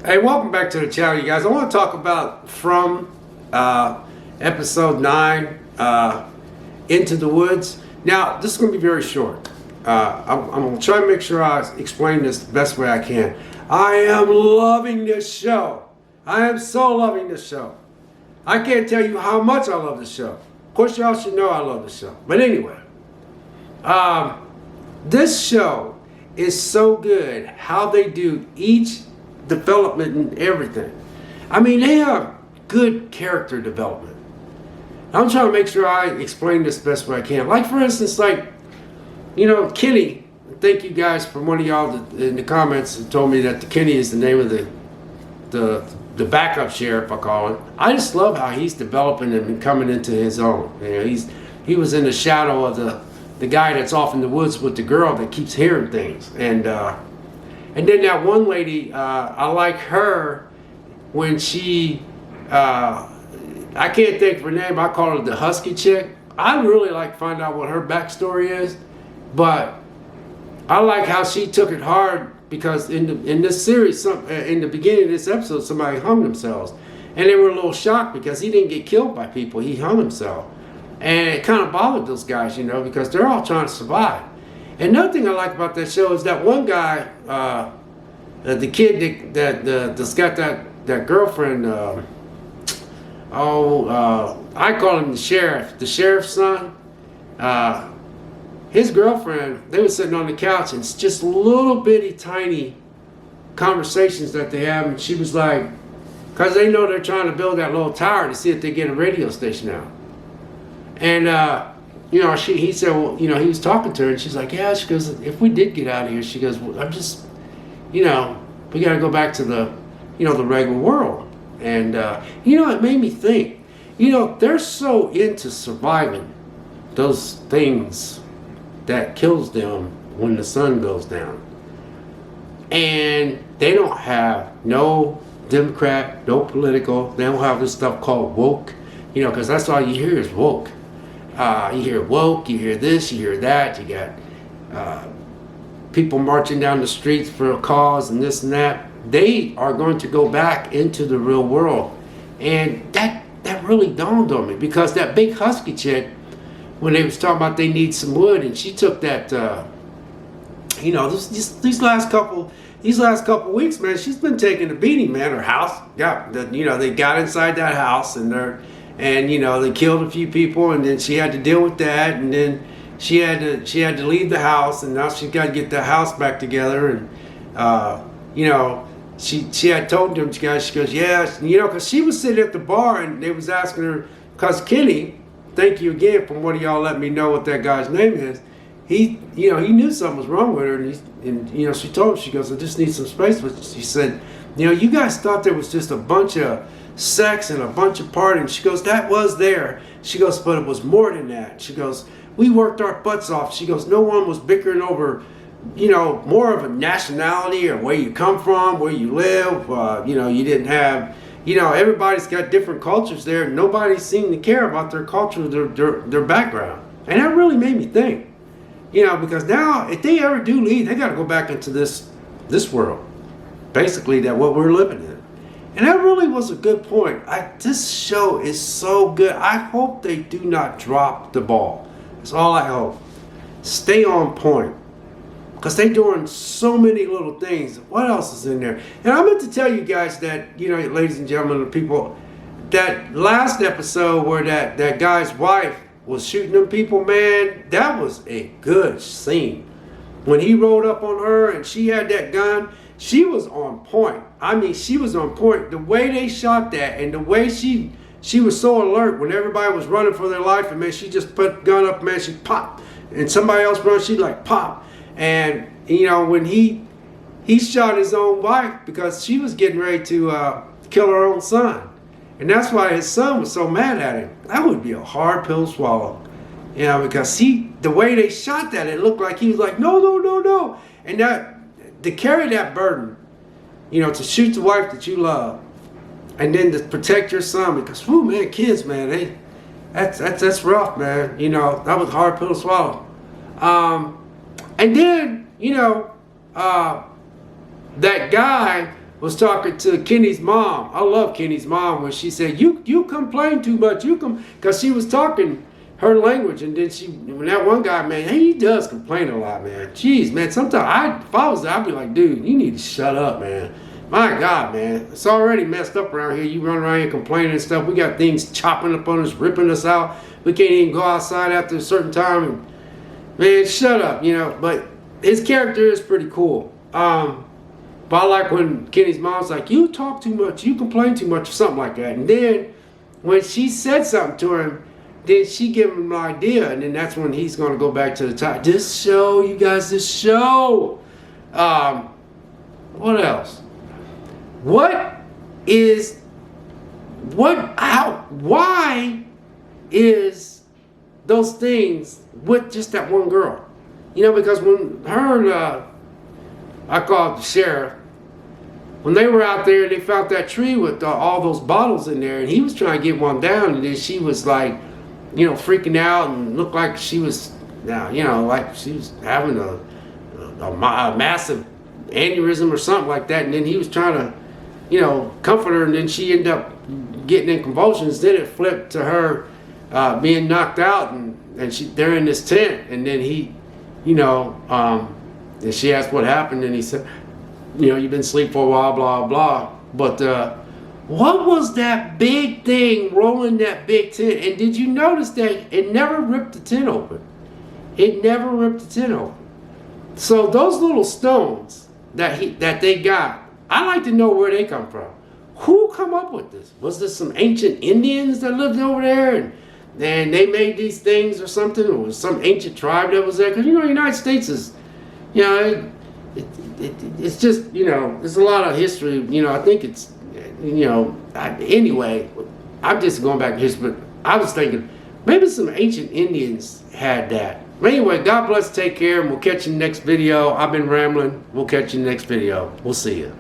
Hey, welcome back to the channel, you guys. I want to talk about from episode 9, Into the Woods. Now, this is going to be very short. I'm going to try to make sure I explain this the best way I can. I am loving this show. I am so loving this show. I can't tell you how much I love this show. Of course, y'all should know I love this show. But anyway, this show is so good. How they do each development and everything. I mean, they have good character development. I'm trying to make sure I explain this the best way I can. Like, for instance, Kenny. Thank you guys for one of y'all in the comments that told me that Kenny is the name of the backup sheriff, I call him. I just love how he's developing and coming into his own. You know, he was in the shadow of the guy that's off in the woods with the girl that keeps hearing things. And then that one lady, I like her when she, I can't think of her name, I call her the husky chick. I'd really like to find out what her backstory is, but I like how she took it hard because in this series, in the beginning of this episode, somebody hung themselves. And they were a little shocked because he didn't get killed by people, he hung himself. And it kind of bothered those guys, you know, because they're all trying to survive. And another thing I like about that show is that one guy, the kid that's got that girlfriend, I call him the sheriff's son. His girlfriend, they were sitting on the couch and it's just little bitty tiny conversations that they have. And she was like, because they know they're trying to build that little tower to see if they get a radio station out. And, he said, well, he was talking to her and she's like, yeah, she goes, if we did get out of here, she goes, well, I'm just, we got to go back to the regular world. And, it made me think, they're so into surviving those things that kills them when the sun goes down. And they don't have no Democrat, no political, they don't have this stuff called woke, because that's all you hear is woke. You hear woke, you hear this, you hear that, you got people marching down the streets for a cause and this and that. They are going to go back into the real world. And that really dawned on me because that big husky chick, when they was talking about they need some wood, and she took that, these last couple weeks, man, she's been taking a beating, man. Her house, they got inside that house and they killed a few people, and then she had to deal with that, and then she had to leave the house, and now she's got to get the house back together, and she had told them guys, she goes, yeah, because she was sitting at the bar and they was asking her, because Kenny, thank you again for one of y'all letting me know what that guy's name is. He knew something was wrong with her, and she told him, she goes, I just need some space. But she said, you guys thought there was just a bunch of sex and a bunch of partying. She goes, that was there. She goes, but it was more than that. She goes, we worked our butts off. She goes, no one was bickering over, more of a nationality or where you come from, where you live. You didn't have, everybody's got different cultures there. Nobody seemed to care about their culture, their background. And that really made me think, because now if they ever do leave, they got to go back into this world, basically that what we're living in. And that really was a good point. This show is so good. I hope they do not drop the ball. That's all I hope. Stay on point. Because they're doing so many little things. What else is in there? And I meant to tell you guys that, ladies and gentlemen, people, that last episode where that guy's wife was shooting them people, man, that was a good scene. When he rode up on her and she had that gun, she was on point. I mean, she was on point. The way they shot that and the way she was so alert when everybody was running for their life, and man, she just put the gun up, man, she popped. And somebody else runs, she like pop. And, when he shot his own wife because she was getting ready to kill her own son. And that's why his son was so mad at him. That would be a hard pill to swallow. Because the way they shot that, it looked like he was like, no, no, no, no. And to carry that burden, to shoot the wife that you love, and then to protect your son, because, whoo, man, kids, man, that's rough, man. That was a hard pill to swallow. And then, that guy was talking to Kenny's mom. I love Kenny's mom when she said, "You complain too much. Because she was talking her language, and then when that one guy, man, he does complain a lot, man. Jeez, man. Sometimes if I was there, I'd be like, dude, you need to shut up, man. My God, man, it's already messed up around here. You run around here complaining and stuff. We got things chopping up on us, ripping us out. We can't even go outside after a certain time. And, man, shut up, you know. But his character is pretty cool. But I like when Kenny's mom's like, you talk too much, you complain too much, or something like that. And then when she said something to him, then she gave him an idea, and then that's when he's going to go back to the top. This show, you guys, this show. What else? Why is those things with just that one girl? You know, because when her and, I call it the sheriff, when they were out there and they found that tree with all those bottles in there, and he was trying to get one down, and then she was like, you know, freaking out and looked like she was, you know, like she was having a massive aneurysm or something like that, and then he was trying to, you know, comfort her, and then she ended up getting in convulsions. Then it flipped to her being knocked out, and they're in this tent, and then he, you know, and she asked what happened, and he said, you know, you've been asleep for a while, blah, blah. But what was that big thing rolling that big tent? And did you notice that it never ripped the tent open? It never ripped the tent open. So those little stones that they got, I like to know where they come from. Who come up with this? Was this some ancient Indians that lived over there and they made these things or something? Or was some ancient tribe that was there? Because, you know, the United States is, you know, it's just, you know, there's a lot of history. You know, I think it's, you know, anyway, I'm just going back to history, but I was thinking maybe some ancient Indians had that. But anyway, God bless, take care, and we'll catch you in the next video. I've been rambling. We'll catch you in the next video. We'll see you.